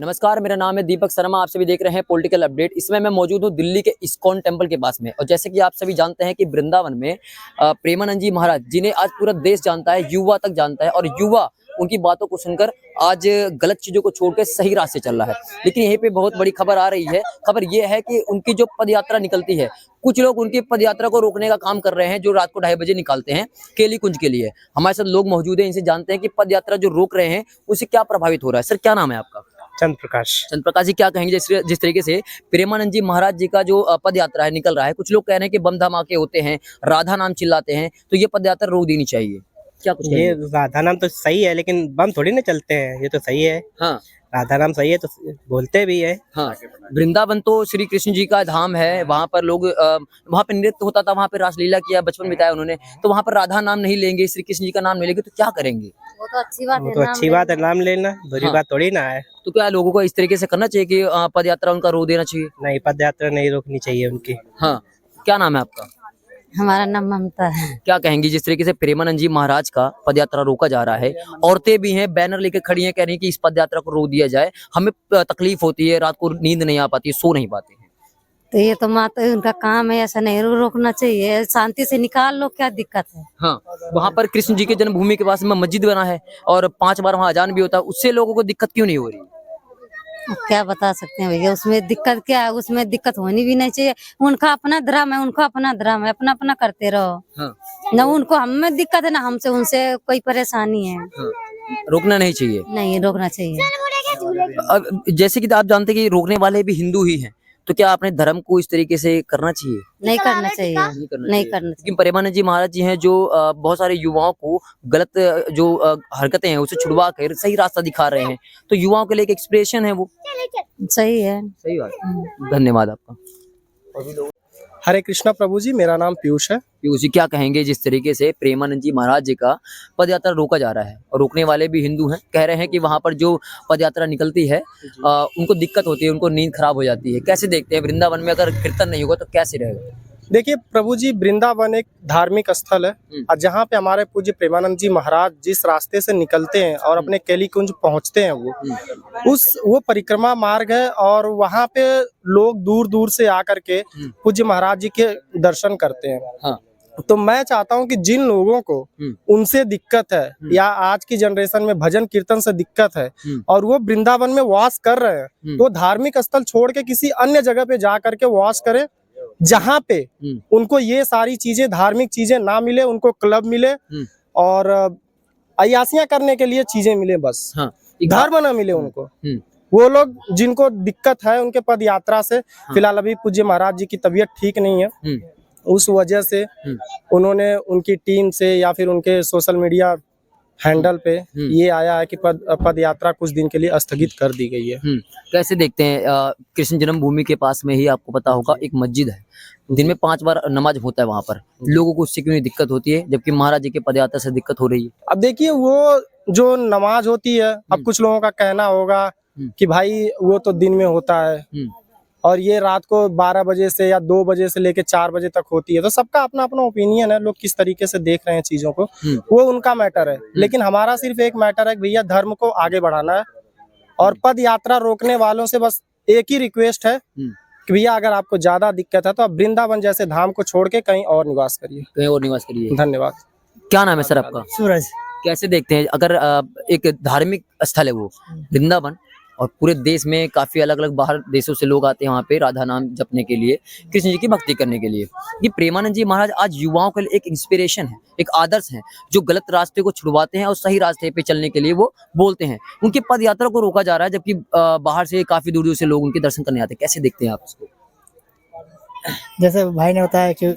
नमस्कार, मेरा नाम है दीपक शर्मा। आप सभी देख रहे हैं पॉलिटिकल अपडेट। इसमें मैं मौजूद हूँ दिल्ली के इस्कॉन टेम्पल के पास में। और जैसे कि आप सभी जानते हैं कि वृंदावन में प्रेमानंद जी महाराज, जिन्हें आज पूरा देश जानता है, युवा तक जानता है, और युवा उनकी बातों को सुनकर आज गलत चीजों को छोड़कर सही रास्ते चल रहा है। लेकिन यहीं पे बहुत बड़ी खबर आ रही है। खबर ये है कि उनकी जो पद यात्रा निकलती है, कुछ लोग उनकी पद यात्रा को रोकने का काम कर रहे हैं, जो रात को 2:30 बजे निकालते हैं केली कुंज के लिए। हमारे साथ लोग मौजूद हैं, इनसे जानते हैं कि पद यात्रा जो रोक रहे हैं उससे क्या प्रभावित हो रहा है। सर, क्या नाम है आपका? चंद्र प्रकाश। चंद्र प्रकाश जी, क्या कहेंगे जिस तरीके से प्रेमानंद जी महाराज जी का जो पद यात्रा है निकल रहा है, कुछ लोग कह रहे हैं कि बम धमाके होते हैं, राधा नाम चिल्लाते हैं, तो ये पद यात्रा रोक देनी चाहिए, क्या कुछ ये राधा नाम तो सही है, लेकिन बम थोड़ी ना चलते हैं। ये तो सही है। हाँ राधा नाम सही है तो बोलते भी है। हाँ, वृंदावन तो श्री कृष्ण जी का धाम है। वहाँ पर लोग वहाँ पे नृत्य होता था, वहाँ पे रासलीला किया, बचपन बिताया उन्होंने। तो वहाँ पर राधा नाम नहीं लेंगे, श्री कृष्ण जी का नाम नहीं लेंगे, तो क्या करेंगे? वो तो अच्छी बात वो है, तो अच्छी बात है, नाम लेना बुरी हाँ। बात थोड़ी ना है। तो क्या लोगों को इस तरीके से करना चाहिए कि पद यात्रा उनका रोक देना चाहिए? नहीं, पद यात्रा नहीं रोकनी चाहिए उनकी। हाँ, क्या नाम है आपका? हमारा नाम ममता है। क्या कहेंगी जिस तरीके से प्रेमानंद जी महाराज का पद यात्रा रोका जा रहा है? औरतें भी हैं, बैनर लेके खड़ी हैं, कह रही हैं कि इस पद यात्रा को रोक दिया जाए, हमें तकलीफ होती है, रात को नींद नहीं आ पाती, सो नहीं पाते हैं। तो ये तो माता उनका काम है, ऐसा नहीं रोकना चाहिए, शांति से निकाल लो, क्या दिक्कत है? हाँ, वहाँ पर कृष्ण जी के जन्मभूमि के पास में मस्जिद बना है और 5 बार वहाँ अजान भी होता है, उससे लोगों को दिक्कत क्यों नहीं हो रही? अब क्या बता सकते हैं भैया, उसमें दिक्कत क्या है? उसमें दिक्कत होनी भी नहीं चाहिए। उनका अपना धर्म है, उनका अपना धर्म है, अपना अपना करते रहो। हाँ, न उनको हमें दिक्कत है, ना हमसे उनसे कोई परेशानी है। हाँ, रोकना नहीं चाहिए। नहीं रोकना चाहिए। अब जैसे कि आप जानते हैं कि रोकने वाले भी हिंदू ही हैं, तो क्या अपने धर्म को इस तरीके से करना चाहिए? नहीं करना चाहिए, नहीं करना नहीं चाहिए। करना लेकिन प्रेमानंद जी महाराज जी हैं जो बहुत सारे युवाओं को गलत जो हरकतें हैं उसे छुड़वा कर सही रास्ता दिखा रहे हैं, तो युवाओं के लिए एक इंस्पिरेशन है वो। चाहिए। सही है। सही बात। धन्यवाद आपका। हरे कृष्णा प्रभु जी, मेरा नाम पीयूष है। पीयूष जी, क्या कहेंगे जिस तरीके से प्रेमानंद जी महाराज जी का पद यात्रा रोका जा रहा है और रोकने वाले भी हिंदू हैं, कह रहे हैं कि वहां पर जो पद यात्रा निकलती है उनको दिक्कत होती है, उनको नींद खराब हो जाती है। कैसे देखते हैं वृंदावन में अगर कीर्तन नहीं होगा तो कैसे रहेगा? देखिए प्रभु जी, वृंदावन एक धार्मिक स्थल है और जहाँ पे हमारे पूज्य प्रेमानंद जी महाराज जिस रास्ते से निकलते हैं और अपने केली कुंज पहुँचते हैं, वो परिक्रमा मार्ग है और वहाँ पे लोग दूर दूर से आकर के पूज्य महाराज जी के दर्शन करते हैं। हाँ। तो मैं चाहता हूँ कि जिन लोगों को उनसे दिक्कत है या आज की जनरेशन में भजन कीर्तन से दिक्कत है और वो वृंदावन में वास कर रहे हैं, तो धार्मिक स्थल छोड़ के किसी अन्य जगह पे जा करके वास करें, जहाँ पे उनको ये सारी चीजें, धार्मिक चीजें ना मिले, उनको क्लब मिले और अय्यासियां करने के लिए चीजें मिले, बस हाँ, धर्म ना मिले उनको। वो लोग जिनको दिक्कत है उनके पद यात्रा से, फिलहाल अभी पूज्य महाराज जी की तबीयत ठीक नहीं है, उस वजह से उन्होंने उनकी टीम से या फिर उनके सोशल मीडिया हैंडल पे ये आया है कि पद यात्रा कुछ दिन के लिए स्थगित कर दी गई है। कैसे देखते हैं? कृष्ण जन्मभूमि के पास में ही आपको पता होगा एक मस्जिद है, दिन में 5 बार नमाज होता है वहां पर, लोगों को उससे क्यों नहीं दिक्कत होती है, जबकि महाराज जी के पद यात्रा से दिक्कत हो रही है? अब देखिए, वो जो नमाज होती है, अब कुछ लोगों का कहना होगा कि भाई वो तो दिन में होता है और ये रात को 12 बजे से या 2 बजे से लेके 4 बजे तक होती है, तो सबका अपना अपना ओपिनियन है, लोग किस तरीके से देख रहे हैं चीजों को, वो उनका मैटर है। लेकिन हमारा सिर्फ एक मैटर है कि भैया धर्म को आगे बढ़ाना है और पद यात्रा रोकने वालों से बस एक ही रिक्वेस्ट है कि भैया अगर आपको ज्यादा दिक्कत है तो आप वृंदावन जैसे धाम को छोड़ के कहीं और निवास करिए, कहीं और निवास करिए। धन्यवाद। क्या नाम है सर आपका? सूरज। कैसे देखते हैं अगर एक धार्मिक स्थल है वो वृंदावन, और पूरे देश में काफी अलग अलग बाहर देशों से लोग आते हैं वहाँ पे राधा नाम जपने के लिए, कृष्ण जी की भक्ति करने के लिए, ये प्रेमानंद जी महाराज आज युवाओं के लिए एक इंस्पिरेशन है, एक आदर्श है, जो गलत रास्ते को छुड़वाते हैं और सही रास्ते पे चलने के लिए वो बोलते हैं। उनकी पद यात्रा को रोका जा रहा है, जबकि बाहर से काफी दूर दूर से लोग उनके दर्शन करने आते हैं। कैसे देखते हैं आप इसको? जैसे भाई ने बताया कि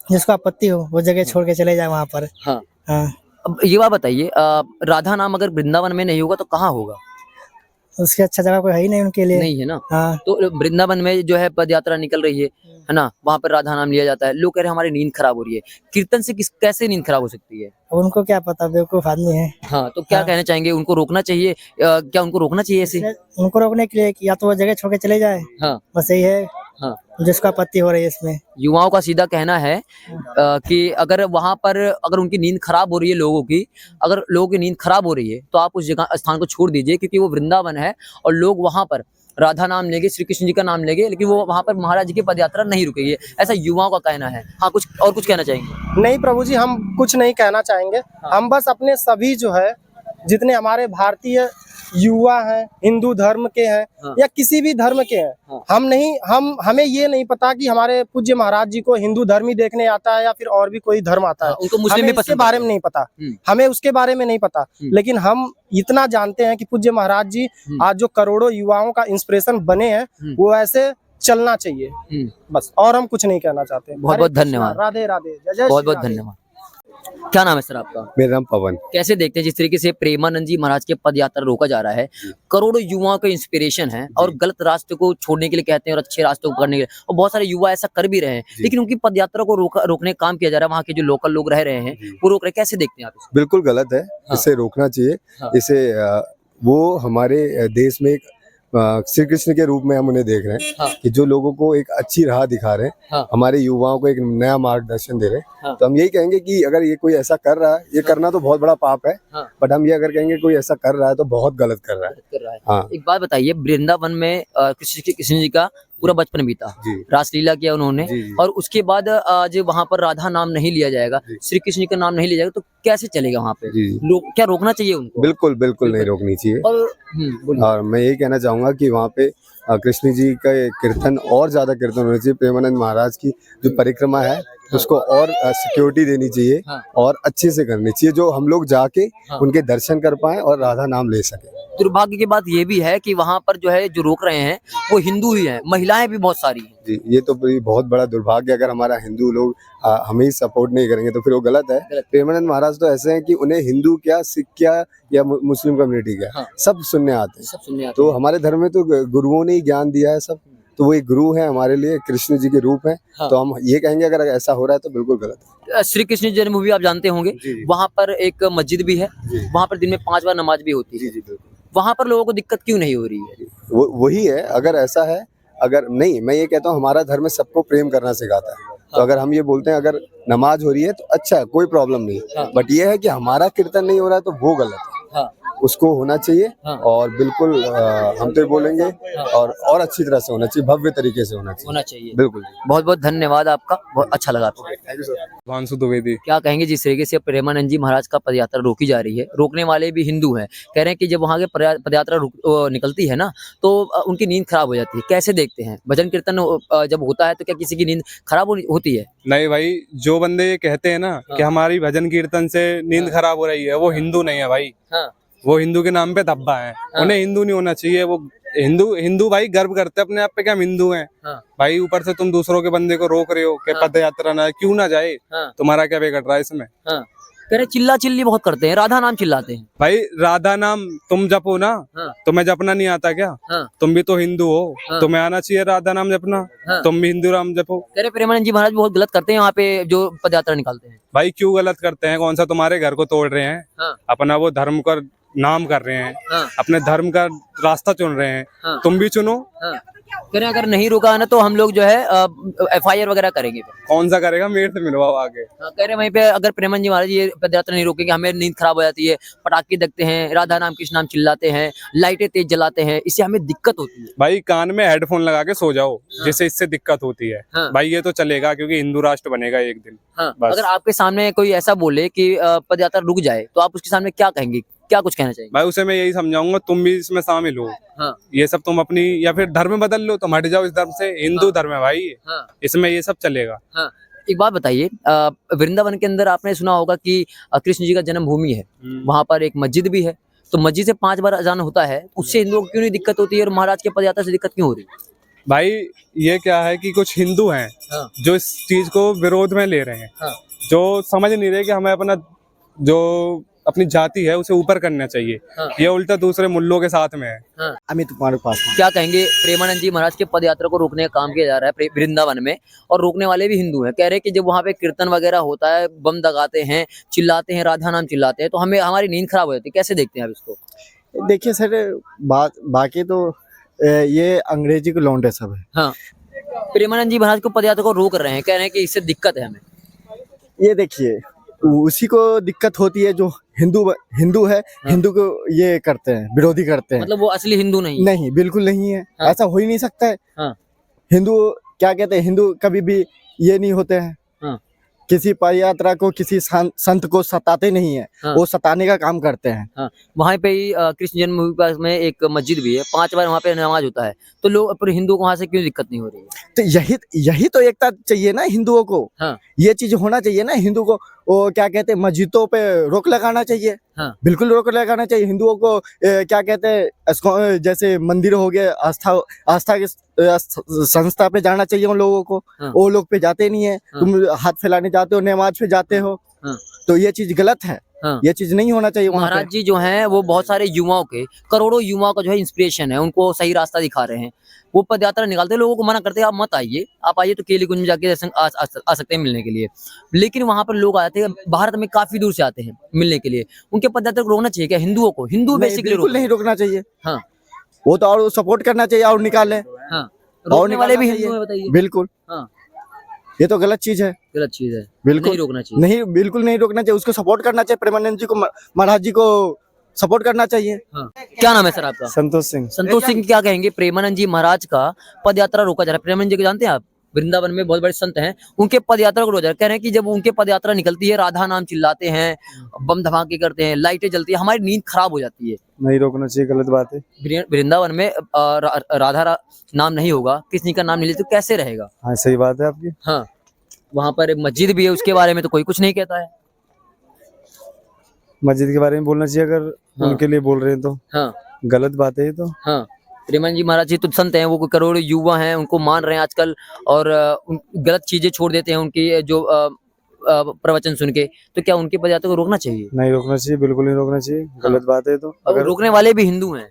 जिसको आपत्ति हो वो जगह छोड़ के चले जाए वहाँ पर। हाँ। हाँ, अब ये बात बताइए, राधा नाम अगर वृंदावन में नहीं होगा तो कहाँ होगा? उसके अच्छा जगह कोई है ही नहीं उनके लिए। नहीं है ना। हाँ, तो वृंदावन में जो है पद यात्रा निकल रही है ना, वहाँ पर राधा नाम लिया जाता है, लोग कह रहे हैं हमारी नींद खराब हो रही है। कीर्तन से कैसे नींद खराब हो सकती है? अब उनको क्या पता, बेवकूफ आदमी है। हाँ, तो क्या कहना चाहेंगे, उनको रोकना चाहिए? क्या उनको रोकना चाहिए ऐसे? उनको रोकने के लिए कि या तो वो जगह छोड़ के चले जाए, हाँ, बस यही है। हाँ। जिसको आपत्ति हो रही है इसमें। युवाओं का सीधा कहना है कि अगर वहां पर अगर उनकी नींद खराब हो रही है लोगों की, अगर लोगों की नींद खराब हो रही है तो आप उस जगह स्थान को छोड़ दीजिए, क्योंकि वो वृंदावन है और लोग वहां पर राधा नाम लेंगे, श्री कृष्ण जी का नाम लेंगे, लेकिन वो वहां पर महाराज जी की पदयात्रा नहीं रुकेगी। ऐसा युवाओं का कहना है। हाँ, कुछ कहना चाहेंगे? नहीं प्रभु जी, हम कुछ नहीं कहना चाहेंगे। हम बस अपने सभी जो है जितने हमारे भारतीय युवा हैं, हिंदू धर्म के हैं हाँ। या किसी भी धर्म के हैं, हाँ। हमें ये नहीं पता कि हमारे पूज्य महाराज जी को हिंदू धर्म ही देखने आता है या फिर और भी कोई धर्म आता है। उनको मुस्लिम हमें भी इसके पसंद बारे करते में नहीं पता, हम्म। हमें उसके बारे में नहीं पता, लेकिन हम इतना जानते हैं कि पूज्य महाराज जी आज जो करोड़ों युवाओं का इंस्पिरेशन बने हैं वो ऐसे चलना चाहिए, बस। और हम कुछ नहीं कहना चाहते। बहुत बहुत धन्यवाद। राधे राधे, जय जय बहुत श्री बहुत राधे। धन्यवाद। क्या नाम है सर आपका? मेरा नाम पवन। कैसे देखते हैं जिस तरीके से प्रेमानंद जी महाराज के पद यात्रा रोका जा रहा है, करोड़ों युवाओं का इंस्पिरेशन है और गलत रास्ते को छोड़ने के लिए कहते हैं और अच्छे रास्ते को करने के लिए, और बहुत सारे युवा ऐसा कर भी रहे हैं, लेकिन उनकी पद यात्रा को रोकने का काम किया जा रहा है। वहाँ के जो लोकल लोग रह रहे हैं वो रोक रहे हैं। कैसे देखते हैं आप इसको? बिल्कुल गलत है, इसे रोकना चाहिए। हाँ। इसे वो हमारे देश में एक श्री कृष्ण के रूप में हम उन्हें देख रहे हैं। हाँ। कि जो लोगों को एक अच्छी राह दिखा रहे हैं, हाँ। हमारे युवाओं को एक नया मार्गदर्शन दे रहे हैं। हाँ। तो हम यही कहेंगे कि अगर ये कोई ऐसा कर रहा है, ये करना तो बहुत बड़ा पाप है, हाँ। बट हम ये अगर कहेंगे कोई ऐसा कर रहा है तो बहुत गलत कर रहा है। कर रहा है। हाँ एक बात बताइए, वृंदावन में कृष्ण जी का पूरा बचपन बीता, जी रासलीला किया उन्होंने, जी जी। और उसके बाद आज वहाँ पर राधा नाम नहीं लिया जाएगा, जी। श्री कृष्ण का नाम नहीं लिया जाएगा, तो कैसे चलेगा वहाँ पे? जी। क्या रोकना चाहिए उनको? बिल्कुल बिल्कुल नहीं रोकनी चाहिए। और बोलिए। और मैं यही कहना चाहूंगा कि वहाँ पे कृष्ण जी का कीर्तन और ज्यादा कीर्तन होना चाहिए। प्रेमानंद महाराज की जो परिक्रमा है उसको और सिक्योरिटी देनी चाहिए हाँ। और अच्छे से करनी चाहिए, जो हम लोग जाके हाँ। उनके दर्शन कर पाए और राधा नाम ले सके। दुर्भाग्य की बात ये भी है कि वहाँ पर जो है जो रोक रहे हैं वो हिंदू ही हैं, महिलाएं भी बहुत सारी हैं। जी, ये तो बहुत बड़ा दुर्भाग्य। अगर हमारा हिंदू लोग हमें ही सपोर्ट नहीं करेंगे तो फिर वो गलत है। गलत। प्रेमानंद महाराज तो ऐसे हैं कि उन्हें हिंदू क्या, सिख क्या या मुस्लिम कम्युनिटी क्या, हाँ। सब सुनने आते हैं। सब सुनने आते तो हैं। हमारे धर्म में तो गुरुओं ने ही ज्ञान दिया है सब, तो वो एक गुरु है हमारे लिए, कृष्ण जी के रूप है। हाँ। तो हम ये कहेंगे अगर ऐसा हो रहा है तो बिल्कुल गलत है। श्री कृष्ण जन्मभूमि आप जानते होंगे, जी। वहाँ पर एक मस्जिद भी है, जी। वहाँ पर दिन में 5 बार नमाज भी होती है। जी जी बिल्कुल। वहाँ पर लोगों को दिक्कत क्यों नहीं हो रही है? वही है, अगर ऐसा है, अगर नहीं, मैं ये कहता हूँ हमारा धर्म सबको प्रेम करना सिखाता है। तो अगर हम ये बोलते हैं अगर नमाज हो रही है तो अच्छा है, कोई प्रॉब्लम नहीं। हाँ। बट ये है कि हमारा कीर्तन नहीं हो रहा है तो वो गलत है, हाँ। उसको होना चाहिए। हाँ। और बिल्कुल हम तो ये बोलेंगे और अच्छी तरह से होना चाहिए, भव्य तरीके से होना चाहिए। होना चाहिए। बिल्कुल। बहुत बहुत धन्यवाद आपका, बहुत अच्छा लगा आपको। Thank you sir. Bhanshu Dwivedi. क्या कहेंगे जिस तरीके से प्रेमानंद जी महाराज का पदयात्रा रोकी जा रही है, रोकने वाले भी हिंदू हैं, कह रहे हैं कि जब वहाँ के पदयात्रा निकलती है ना तो उनकी नींद खराब हो जाती है। कैसे देखते हैं? भजन कीर्तन जब होता है तो क्या किसी की नींद खराब होती है? नहीं भाई, जो बंदे ये कहते हैं ना कि हमारी भजन कीर्तन से नींद खराब हो रही है, वो हिंदू नहीं है भाई। हाँ। वो हिंदू के नाम पे धब्बा है। उन्हें हिंदू नहीं होना चाहिए। वो हिंदू भाई गर्व करते हैं अपने आप पे कि हम हिंदू हैं। हाँ। भाई ऊपर से तुम दूसरों के बंदे को रोक रहे हो कि पद यात्रा ना, क्यों ना जाए? हाँ। तुम्हारा क्या बिगड़ रहा है इसमें? हाँ। कह रहे चिल्ला चिल्ली बहुत करते हैं, राधा नाम चिल्लाते हैं। भाई राधा नाम तुम जपो ना, हाँ। तुम्हें जपना नहीं आता क्या? हाँ। तुम भी तो हिंदू हो, हाँ। तुम्हें आना चाहिए राधा नाम जपना। हाँ। तुम भी हिंदू नाम जपो। कह रहे प्रेमानंद जी महाराज बहुत गलत करते हैं वहाँ पे जो पदयात्रा निकालते हैं। भाई क्यों गलत करते हैं? कौन सा तुम्हारे घर को तोड़ रहे हैं? हाँ। अपना वो धर्म का नाम कर रहे हैं, हाँ। अपने धर्म का रास्ता चुन रहे हैं। हाँ। तुम भी चुनो। हाँ। कह रहे अगर नहीं रुका ना तो हम लोग जो है FIR वगैरह करेंगे। कौन सा करेगा? मेरे से मिलवाओ आगे। हाँ, कह रहे वहीं पे अगर प्रेमानंद जी महाराज ये पदयात्रा नहीं रोकेंगे हमें नींद खराब हो जाती है, पटाखे देखते हैं, राधा नाम कृष्ण नाम चिल्लाते हैं, लाइटें तेज जलाते हैं, इससे हमें दिक्कत होती है। भाई कान में हेडफोन लगा के सो जाओ, जिससे इससे दिक्कत होती है। हाँ। भाई ये तो चलेगा क्योंकि हिंदू राष्ट्र बनेगा एक दिन। हाँ। बस। अगर आपके सामने कोई ऐसा बोले कि पदयात्रा रुक जाए तो आप उसके सामने क्या कहेंगे? क्या कुछ कहना चाहिए? भाई उसे मैं यही समझाऊंगा, तुम भी इसमें शामिल हो। हाँ। ये सब तुम अपनी या फिर धर्म बदल लो, तुम हट जाओ इस धर्म से। हिंदू धर्म है भाई, हाँ। इसमें ये सब चलेगा। हाँ। एक बात बताइए, वृंदावन के अंदर आपने सुना होगा कि कृष्ण जी का जन्मभूमि है, वहाँ पर एक मस्जिद भी है, तो मस्जिद से 5 बार अजान होता है, उससे हिंदुओं को क्यों नहीं दिक्कत होती है और महाराज के पदयात्रा से दिक्कत क्यों हो रही है? भाई ये क्या है कि कुछ हिंदू हैं हाँ। जो इस चीज को विरोध में ले रहे हैं। हाँ। जो समझ नहीं रहे कि हमें अपना जो अपनी जाति है उसे ऊपर करना चाहिए। हाँ। ये उल्टा दूसरे मुल्लों के साथ में है। हाँ। अमित कुमार पास क्या कहेंगे? प्रेमानंद जी महाराज के पदयात्रा को रोकने का काम किया जा रहा है वृंदावन में, और रोकने वाले भी हिंदू हैं। कह रहे हैं कि जब वहाँ पे कीर्तन वगैरह होता है, बम दगाते हैं, चिल्लाते हैं, राधा नाम चिल्लाते हैं, तो हमें हमारी नींद खराब हो जाती है। कैसे देखते हैं आप इसको? देखिए सर, बाकी तो ये अंग्रेजी के लौंडे सब है। हाँ। प्रेमानंद जी महाराज को पदयात्रा को रोक रहे हैं, कह रहे हैं कि इससे दिक्कत है हमें। ये देखिए, उसी को दिक्कत होती है जो हिंदू है, हिंदू को ये करते हैं, विरोधी करते हैं। मतलब वो असली हिंदू नहीं है। नहीं, बिल्कुल नहीं है। हाँ। ऐसा हो ही नहीं सकता है। हाँ। हिंदू क्या कहते हैं, हिंदू कभी भी ये नहीं होते हैं। हाँ। किसी पदयात्रा को, किसी संत को सताते नहीं है। हाँ। वो सताने का काम करते हैं। हाँ, वहाँ पे ही कृष्ण जन्मभूमि के पास में एक मस्जिद भी है, 5 बार वहाँ पे नमाज होता है, तो लोग पर हिंदुओं को वहाँ से क्यों दिक्कत नहीं हो रही है? तो यही तो एकता चाहिए ना हिंदुओं को। हाँ। ये चीज होना चाहिए ना हिंदू को। वो क्या कहते हैं, मस्जिदों पे रोक लगाना चाहिए। हाँ। बिल्कुल रोक लगाना चाहिए हिंदुओं को। क्या कहते हैं, जैसे मंदिर हो गए, आस्था के संस्था पे जाना चाहिए उन लोगों को। हाँ। वो लोग पे जाते नहीं है। हाँ। तुम हाथ फैलाने जाते हो, नमाज पे जाते हो। हाँ। तो ये चीज गलत है। हाँ। ये चीज नहीं होना चाहिए वहाँ पे। महाराज जी जो हैं वो बहुत सारे युवाओं के, करोड़ों युवाओं का जो है इंस्पिरेशन है, उनको सही रास्ता दिखा रहे हैं। वो पदयात्रा निकालते हैं, लोगों को मना करते हैं आप मत आइए, आप आइए तो केली कुंज में जाके आ सकते हैं मिलने के लिए। लेकिन वहां पर लोग आते हैं, भारत में काफी दूर से आते हैं मिलने के लिए। उनके पदयात्रा को रोकना चाहिए क्या हिंदुओं को? हिंदू नहीं, बेसिकली बिल्कुल नहीं रोकना चाहिए। हाँ। वो तो और सपोर्ट करना चाहिए और निकाले। हाँ, रोकने वाले भी निकालना हिंदू चाहिए। हैं, बताइए। बिल्कुल। हाँ, ये तो गलत चीज है। गलत चीज है, बिल्कुल नहीं रोकना चाहिए। नहीं, बिल्कुल नहीं रोकना चाहिए। उसको सपोर्ट करना चाहिए। प्रेमानंद जी को, महाराज जी को सपोर्ट करना चाहिए। हाँ। क्या नाम है सर आपका? संतोष सिंह। संतोष सिंह, क्या कहेंगे? प्रेमानंद जी महाराज का पदयात्रा रोका जा रहा है। प्रेमानंद जी को जानते हैं आप? वृंदावन में बहुत बड़े संत हैं, उनके पदयात्रा को रोका जा रहा है। कह रहे हैं कि जब उनके पदयात्रा निकलती है, राधा नाम चिल्लाते हैं, बम धमाके करते हैं, लाइटें जलती है, हमारी नींद खराब हो जाती है। नहीं रोकना चाहिए, गलत बात है। वृंदावन में राधा नाम नहीं होगा, कृष्ण का नाम नहीं ले तो कैसे रहेगा? हाँ, सही बात है आपकी। हाँ, वहां पर एक मस्जिद भी है, उसके बारे में तो कोई कुछ नहीं कहता है। मस्जिद के बारे में बोलना चाहिए अगर हाँ। उनके लिए बोल रहे हैं तो। हाँ। गलत बात है ये तो। हाँ, प्रेमानंद जी महाराज जी तो संत हैं, वो करोड़ों युवा हैं, उनको मान रहे हैं आजकल, और गलत चीजें छोड़ देते हैं उनकी जो प्रवचन सुन के। तो क्या उनके पदयात्रा को रोकना चाहिए? नहीं रोकना चाहिए, बिल्कुल नहीं रोकना चाहिए। गलत बात है ये तो। और अगर रोकने वाले भी हिंदू हैं,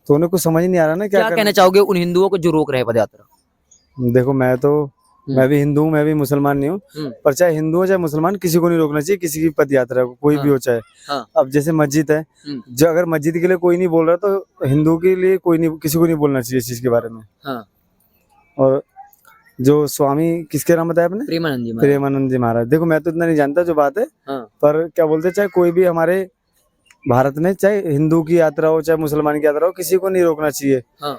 तो उन्हें कुछ समझ नहीं आ रहा ना क्या क्या कहना चाहोगे उन हिंदुओं को जो रोक रहे हैं पदयात्रा? देखो, मैं भी हिंदू हूँ, मैं भी मुसलमान नहीं हूँ। हम्म। पर चाहे हिंदू हो चाहे मुसलमान, किसी को नहीं रोकना चाहिए किसी की पद यात्रा को, कोई भी हो चाहे। हाँ। अब जैसे मस्जिद है, हम्म। जो अगर मस्जिद के लिए कोई नहीं बोल रहा तो हिंदू के लिए कोई नहीं, किसी को नहीं बोलना चाहिए इस चीज के बारे में। हाँ। और जो स्वामी, किसके नाम बताया आपने? प्रेमानंद जी महाराज। प्रेमानंद जी महाराज। देखो, मैं तो इतना नहीं जानता जो बात है, हाँ। पर क्या बोलते, चाहे कोई भी हमारे भारत में, चाहे हिंदू की यात्रा हो चाहे मुसलमान की यात्रा हो, किसी को नहीं रोकना चाहिए। हाँ।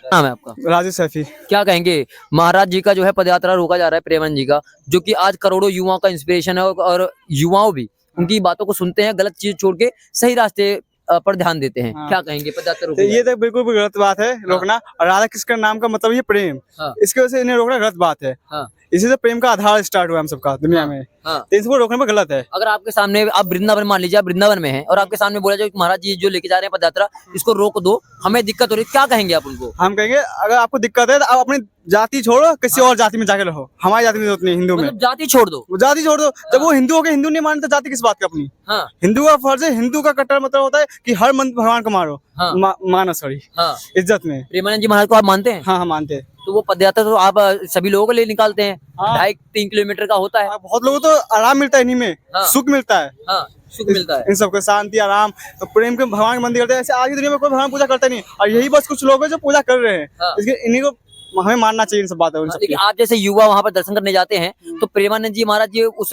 नाम है आपका? राजू सैफी। क्या कहेंगे? महाराज जी का जो है पदयात्रा रोका जा रहा है, प्रेमानंद जी का, जो कि आज करोड़ों युवाओं का इंस्पिरेशन है, और युवाओं भी उनकी बातों को सुनते हैं, गलत चीज छोड़ के सही रास्ते पर ध्यान देते हैं। हाँ। क्या कहेंगे? पदयात्रा तो रोका ये तो बिल्कुल भी गलत बात है रोकना। और राधा कृष्ण नाम का मतलब ये प्रेम, हाँ। इसकी वजह से इन्हें रोकना गलत बात है। हाँ। इसी से प्रेम का आधार स्टार्ट हुआ हम सबका दुनिया में। हाँ। तो इसको रोकने में गलत है। अगर आपके सामने, आप वृंदावन, मान लीजिए आप वृंदावन में हैं और आपके सामने बोला जाए कि महाराज जी जो लेके जा रहे हैं पदयात्रा, इसको रोक दो, हमें दिक्कत हो रही है, क्या कहेंगे आप उनको? हम कहेंगे अगर आपको दिक्कत है तो आप अपनी जाति छोड़ो, किसी और जाति में जाके रहो। हमारी जाति में जरूरत नहीं, हिंदू में। मतलब जाति छोड़ दो। वो जाति छोड़ दो। जब वो हिंदू हो के हिंदू नहीं मानते, जाति किस बात की अपनी? हाँ। हिंदू का फर्ज है, हिंदू का कट्टर मतलब होता है कि हर भगवान को मारो। हाँ। मानो, सॉरी, हाँ। इज्जत में। प्रेमानंद जी महाराज को आप मानते हैं? हाँ, हम मानते हैं। तो वो पदयात्रा तो आप सभी लोगों के लिए निकालते हैं, हाँ। 2.5-3 किलोमीटर का होता है। बहुत लोगों को तो आराम मिलता है इन्हीं में। हाँ। सुख मिलता है। हाँ, सुख मिलता है। इन सबको शांति, आराम, तो प्रेम के भगवान के मंदिर करते हैं। ऐसे आज की दुनिया में कोई भगवान पूजा करता नहीं, और यही बस कुछ लोग हैं जो पूजा कर रहे हैं। हाँ। इसके इन्हीं को हमें मानना चाहिए, इन सब बातों को। लेकिन आप जैसे युवा वहां पर दर्शन करने जाते हैं, तो प्रेमानंद जी महाराज जी उस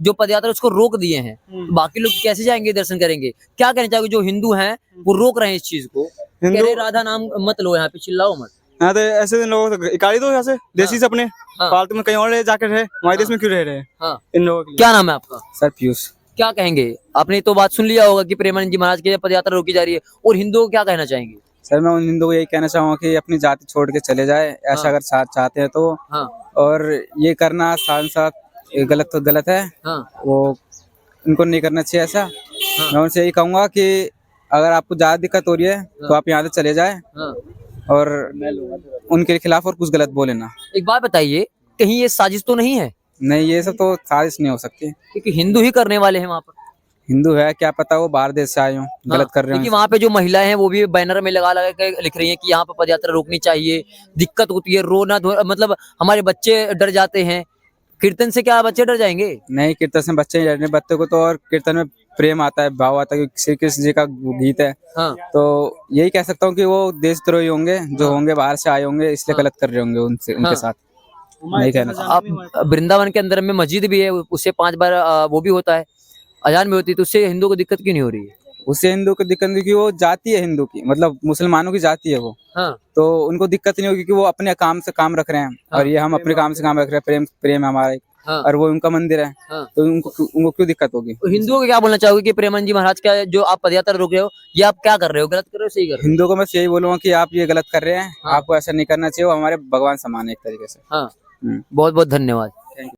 जो पदयात्रा उसको रोक दिए हैं, तो बाकी लोग कैसे जाएंगे, दर्शन करेंगे? क्या कहना चाहोगे जो हिंदू हैं वो रोक रहे हैं इस चीज को? कह रहे हैं, राधा नाम मत लो, यहाँ पे चिल्लाओ मत। हाँ, तो ऐसे लोगों को इकाली दो यहाँ से, देसी से अपने। हाँ। फालतू में कहीं और जाकर रहे, हमारे देश में क्यों रह रहे हैं हाँ। इन लोगों के? क्या नाम है आपका? सर, पीयूष। क्या कहेंगे? आपने तो बात सुन लिया होगा कि प्रेमानंद जी महाराज की पदयात्रा रोकी जा रही है, और हिंदुओं को क्या कहना चाहेंगे? सर, मैं उन हिंदुओं को यही कहना चाहूँगा कि अपनी जाति छोड़ के चले जाए, ऐसा हाँ। अगर साथ चाहते हैं तो। हाँ। और ये करना साथ साथ गलत तो गलत है। हाँ। वो उनको नहीं करना चाहिए ऐसा। हाँ। मैं उनसे यही कहूँगा कि अगर आपको ज़्यादा दिक्कत हो रही है तो आप यहाँ से चले जाए, हाँ। और उनके खिलाफ और कुछ गलत बोले ना। एक बात बताइए, कहीं ये साजिश तो नहीं है? नहीं, ये सब तो साजिश नहीं हो सकती, क्योंकि हिंदू ही करने वाले हैं वहाँ पर। हिंदू है, क्या पता वो बाहर देश से आए हों, गलत कर रहे क्योंकि हो। वहाँ पे जो महिलाएं हैं वो भी बैनर में लगा लगा के लिख रही हैं कि यहाँ पर पदयात्रा रोकनी चाहिए, दिक्कत होती है, रोना मतलब हमारे बच्चे डर जाते हैं। कीर्तन से क्या बच्चे डर जाएंगे? नहीं, कीर्तन से बच्चे नहीं डरने, बच्चों को तो और कीर्तन में प्रेम आता है, भाव आता है, श्री कृष्ण जी का गीत है। हाँ तो यही कह सकता हूँ कि वो देशद्रोही होंगे, जो होंगे बाहर से आए होंगे, इसलिए गलत कर रहे होंगे उनसे, उनके साथ। नहीं कहना चाहता। आप वृंदावन के अंदर में मस्जिद भी है, उससे 5 बार वो भी होता है, अजान भी होती है, तो उससे हिंदुओं को दिक्कत क्यों नहीं हो रही है? उससे हिंदू को दिक्कत नहीं, कि वो जाति है हिंदू की, मतलब मुसलमानों की जाति है वो। हाँ तो उनको दिक्कत नहीं होगी कि वो अपने काम से काम रख रहे हैं और ये हम अपने काम से काम रख रहे हैं, प्रेम प्रेम है हमारा हाँ और वो उनका मंदिर है। हाँ। तो उनको क्यों दिक्कत होगी? तो हिंदुओं को क्या बोलना चाहोगे कि प्रेमानंद जी महाराज का जो आप पदयात्रा रोक रहे हो, ये आप क्या कर रहे हो, गलत कर रहे हो, सही कर रहे हिंदुओं को बस यही बोलूंगा कि आप ये गलत कर रहे हैं, हाँ। आपको ऐसा नहीं करना चाहिए, वो हमारे भगवान समान है एक तरीके से। हो? हाँ हम्म। बहुत बहुत धन्यवाद।